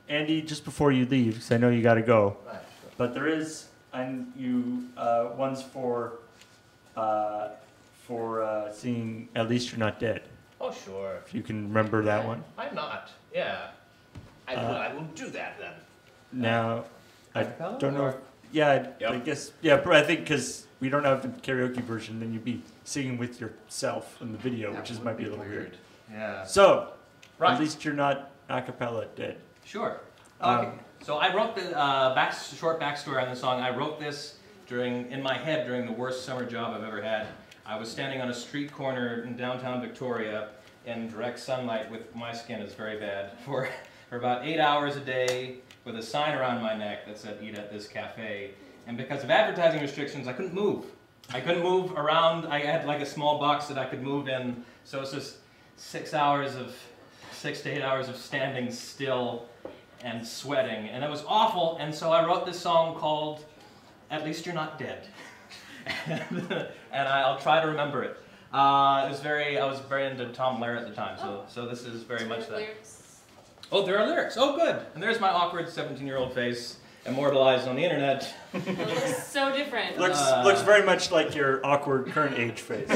Andy, just before you leave, because I know you got to go, Right, sure. but there is, and one's for singing "At Least You're Not Dead." Oh, sure. If you can remember that one. I'm not. Yeah. I will do that then. Now, I Acapella, don't know. or- If, yeah, Yep. I guess. Yeah, but I think because we don't have a karaoke version, then you'd be singing with yourself in the video, That which would might be a little weird. Yeah. So, Right. at least you're not a cappella dead. Sure. Um, Okay. So I wrote the short backstory on the song. I wrote this in my head during the worst summer job I've ever had. I was standing on a street corner in downtown Victoria in direct sunlight with my skin is very bad for about 8 hours a day with a sign around my neck that said "Eat at this cafe." And because of advertising restrictions, I couldn't move. I couldn't move around. I had like a small box that I could move in. So it's just 6 to 8 hours of standing still and sweating. And it was awful. And so I wrote this song called "At Least You're Not Dead." and I'll try to remember it. I was very into Tom Lehrer at the time, so this is very much that. Lyrics? Oh, there are lyrics. Oh, good. And there's my awkward 17-year-old face, immortalized on the internet. It looks so different. Looks very much like your awkward current age face.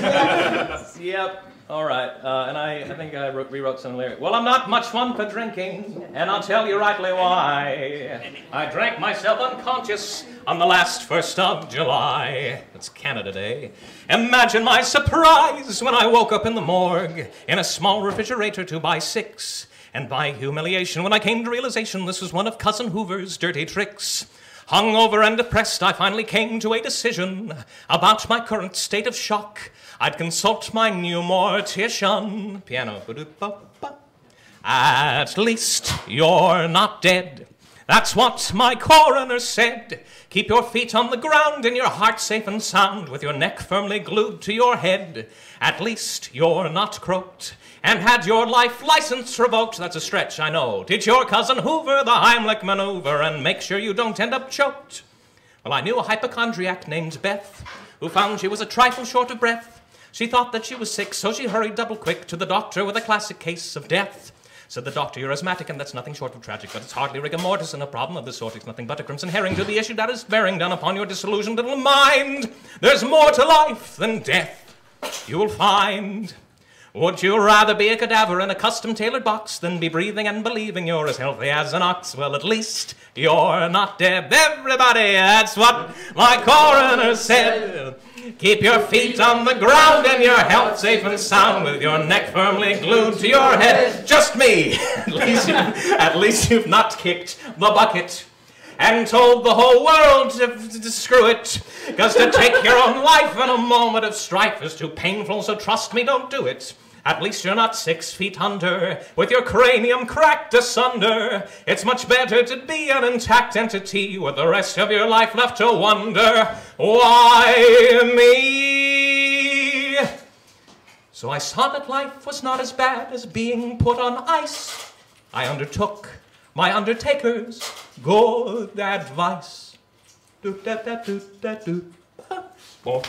Yep. All right. And I think I rewrote some lyrics. Well, I'm not much fun for drinking, and I'll tell you rightly why. I drank myself unconscious on the last 1st of July. It's Canada Day. Imagine my surprise when I woke up in the morgue in a small refrigerator 2x6. And by humiliation, when I came to realization this was one of Cousin Hoover's dirty tricks. Hungover and depressed, I finally came to a decision about my current state of shock. I'd consult my new mortician. Piano. At least you're not dead. That's what my coroner said. Keep your feet on the ground and your heart safe and sound with your neck firmly glued to your head. At least you're not croaked and had your life license revoked. That's a stretch, I know. Did your cousin Hoover the Heimlich maneuver and make sure you don't end up choked? Well, I knew a hypochondriac named Beth who found she was a trifle short of breath. She thought that she was sick, so she hurried double quick to the doctor with a classic case of death. Said the doctor, "You're asthmatic, and that's nothing short of tragic, but it's hardly rigor mortis, and a problem of this sort is nothing but a crimson herring to the issue that is bearing down upon your disillusioned little mind. There's more to life than death, you'll find. Would you rather be a cadaver in a custom-tailored box than be breathing and believing you're as healthy as an ox? Well, at least you're not dead. Everybody, that's what my coroner said. Keep your feet on the ground and your health safe and sound with your neck firmly glued to your head. Just me. At least you've not kicked the bucket and told the whole world to screw it. Because to take your own life in a moment of strife is too painful, so trust me, don't do it. At least you're not 6 feet under, with your cranium cracked asunder. It's much better to be an intact entity with the rest of your life left to wonder, why me? So I saw that life was not as bad as being put on ice. I undertook my undertaker's good advice. Do-da-da-do-da-do. Oh.